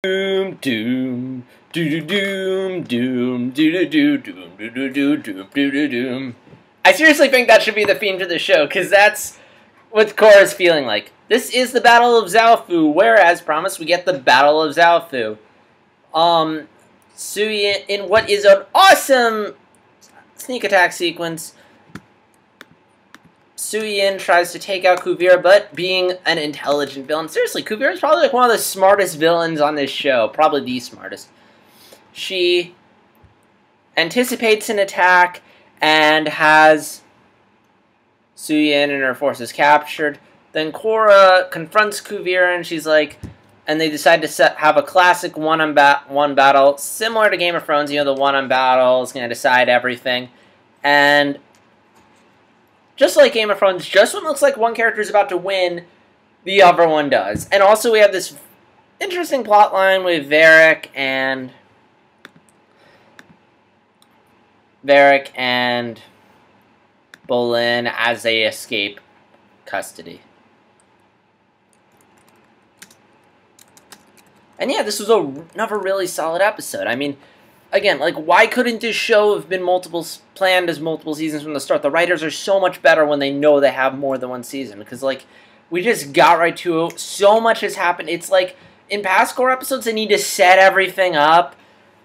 Doom, doom, doo doom, doom, doo doo doom, doo doo doom, doo doo doom. I seriously think that should be the theme to the show, because that's what Korra's feeling like. This is the Battle of Zaofu, where, as promised, we get the Battle of Zaofu. Suyin, in what is an awesome sneak attack sequence, Suyin tries to take out Kuvira, but being an intelligent villain. Seriously, Kuvira is probably like one of the smartest villains on this show. Probably the smartest. She anticipates an attack and has Suyin and her forces captured. Then Korra confronts Kuvira and she's like, and they decide to have a classic one-on-one battle, similar to Game of Thrones. You know, the one-on battle is going to decide everything. And just like Game of Thrones, just when it looks like one character is about to win, the other one does. And also we have this interesting plot line with Varric and Boulin as they escape custody. And yeah, this was another really solid episode. I mean, again, like, why couldn't this show have been planned as multiple seasons from the start? The writers are so much better when they know they have more than one season. Because, like, we just got right to it. So much has happened. It's like, in past Korra episodes, they need to set everything up.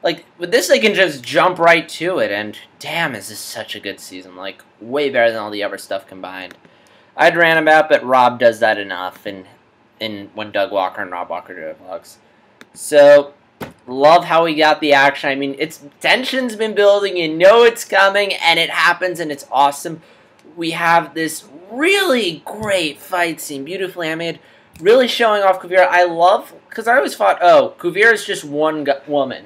Like, with this, they can just jump right to it. And, damn, is this such a good season. Like, way better than all the other stuff combined. I'd rant about, but Rob does that enough in when Doug Walker and Rob Walker do their vlogs. So, love how we got the action. I mean, tension's been building, you know it's coming, and it happens, and it's awesome. We have this really great fight scene, beautifully animated, really showing off Kuvira. I love, because I always thought, oh, Kuvira is just one woman.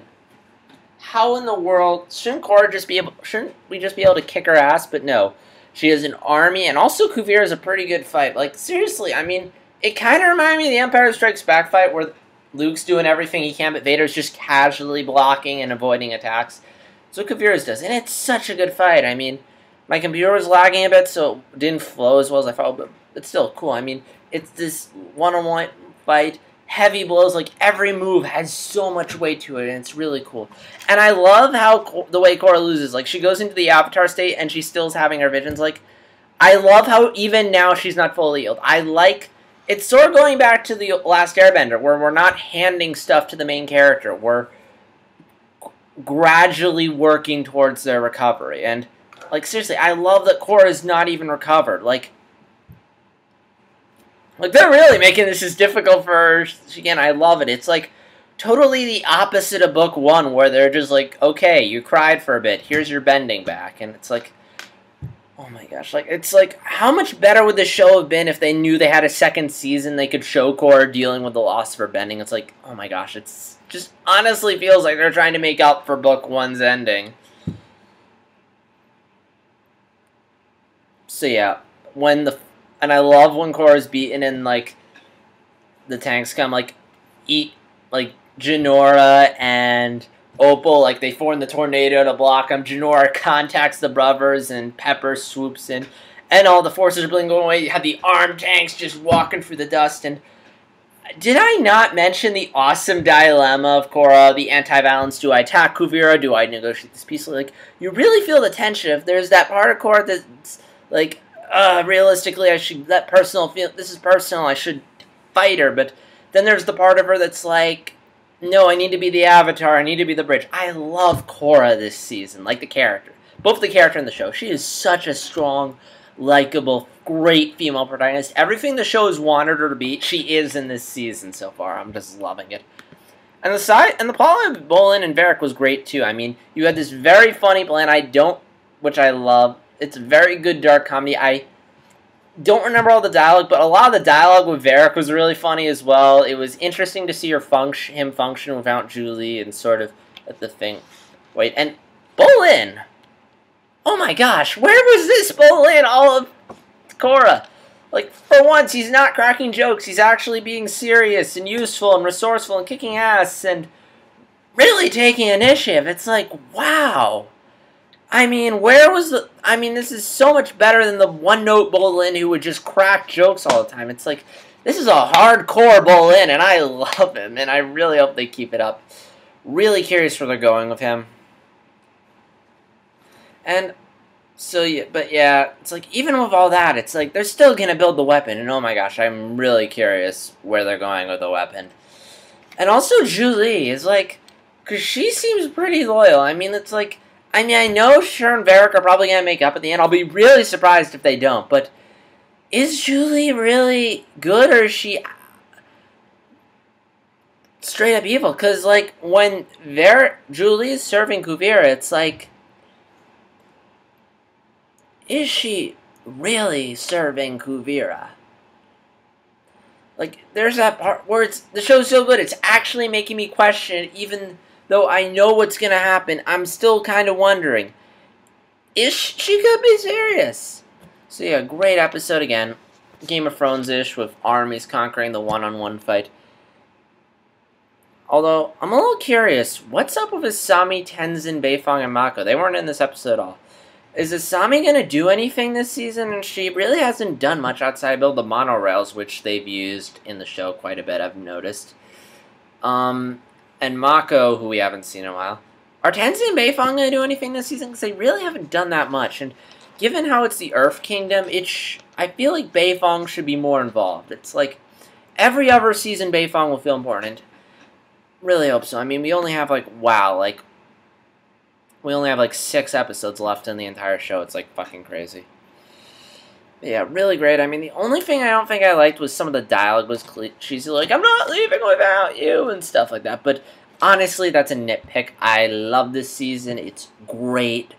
How in the world, shouldn't we just be able to kick her ass? But no, she has an army, and also Kuvira is a pretty good fight. Like, seriously, I mean, it kind of reminded me of the Empire Strikes Back fight, where Luke's doing everything he can, but Vader's just casually blocking and avoiding attacks. That's what Kuvira's does, and it's such a good fight. I mean, my computer was lagging a bit, so it didn't flow as well as I thought, but it's still cool. I mean, it's this one-on-one fight, heavy blows, like, every move has so much weight to it, and it's really cool. And I love how the way Korra loses. Like, she goes into the Avatar state, and she still's having her visions. Like, I love how even now she's not fully healed. It's sort of going back to the Last Airbender, where we're not handing stuff to the main character. We're gradually working towards their recovery. And, like, seriously, I love that Korra's not even recovered. Like, they're really making this as difficult for her. Again, I love it. It's, like, totally the opposite of Book 1, where they're just like, okay, you cried for a bit. Here's your bending back. And it's like, oh my gosh, like, it's like, how much better would the show have been if they knew they had a second season, they could show Korra dealing with the loss of her bending? It's like, oh my gosh, it's just honestly feels like they're trying to make up for Book 1's ending. So yeah, and I love when Korra's beaten and, like, the tanks come, like, Jinora and Opal, like, they form the tornado to block them. Jinora contacts the brothers, and Pepper swoops in. And all the forces are going away. You have the armed tanks just walking through the dust. And did I not mention the awesome dilemma of Korra, the anti-violence? Do I attack Kuvira? Do I negotiate this peacefully? Like, you really feel the tension. If there's that part of Korra that's, like, realistically, I should let personal feel. This is personal. I should fight her. But then there's the part of her that's like, no, I need to be the Avatar. I need to be the bridge. I love Korra this season, like the character. Both the character and the show. She is such a strong, likable, great female protagonist. Everything the show has wanted her to be, she is in this season so far. I'm just loving it. And the plot of Boulin and Varric was great too. I mean, you had this very funny plan. Which I love. It's very good dark comedy. I don't remember all the dialogue, but a lot of the dialogue with Varric was really funny as well. It was interesting to see him function without Julie and sort of at the thing. Wait, and Boulin! Oh my gosh, where was this Boulin all of Korra? Like, for once, he's not cracking jokes. He's actually being serious and useful and resourceful and kicking ass and really taking initiative. It's like, wow. I mean, this is so much better than the one-note Boulin who would just crack jokes all the time. It's like, This is a hardcore Boulin, and I love him, and I really hope they keep it up. Really curious where they're going with him. And so, yeah, but yeah, it's like, even with all that, it's like, they're still going to build the weapon, and oh my gosh, I'm really curious where they're going with the weapon. And also, Julie is like, because she seems pretty loyal. I mean, it's like, I know Cher and Varric are probably going to make up at the end. I'll be really surprised if they don't, but is Julie really good, or is she straight up evil? Because, like, when Julie is serving Kuvira, it's like, is she really serving Kuvira? Like, there's that part where the show's so good, it's actually making me question, even though I know what's going to happen, I'm still kind of wondering, is she could be serious? So yeah, great episode again. Game of Thrones-ish with armies conquering the one-on-one fight. Although, I'm a little curious, what's up with Asami, Tenzin, Beifong, and Mako? They weren't in this episode at all. Is Asami going to do anything this season? And she really hasn't done much outside build the monorails, which they've used in the show quite a bit, I've noticed. And Mako, who we haven't seen in a while. Are Tenzin and Beifong going to do anything this season? Because they really haven't done that much. And given how it's the Earth Kingdom, I feel like Beifong should be more involved. It's like, every other season Beifong will feel important. Really hope so. I mean, we only have, like, we only have, like, 6 episodes left in the entire show. It's, like, fucking crazy. But yeah, really great. I mean, the only thing I don't think I liked was some of the dialogue was cheesy, like, I'm not leaving without you, and stuff like that. But honestly, that's a nitpick. I love this season. It's great.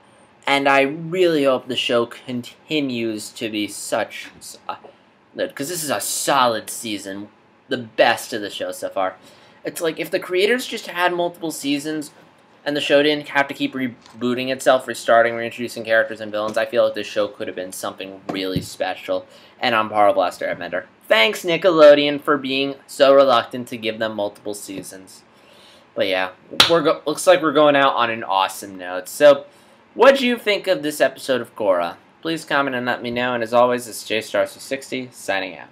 And I really hope the show continues to be such good, because this is a solid season. The best of the show so far. It's like, if the creators just had multiple seasons, and the show didn't have to keep rebooting itself, restarting, reintroducing characters and villains, I feel like this show could have been something really special. And I'm Par Blaster Airbender. Thanks, Nickelodeon, for being so reluctant to give them multiple seasons. But yeah, looks like we're going out on an awesome note. So, what do you think of this episode of Korra? Please comment and let me know. And as always, it's JStars60 signing out.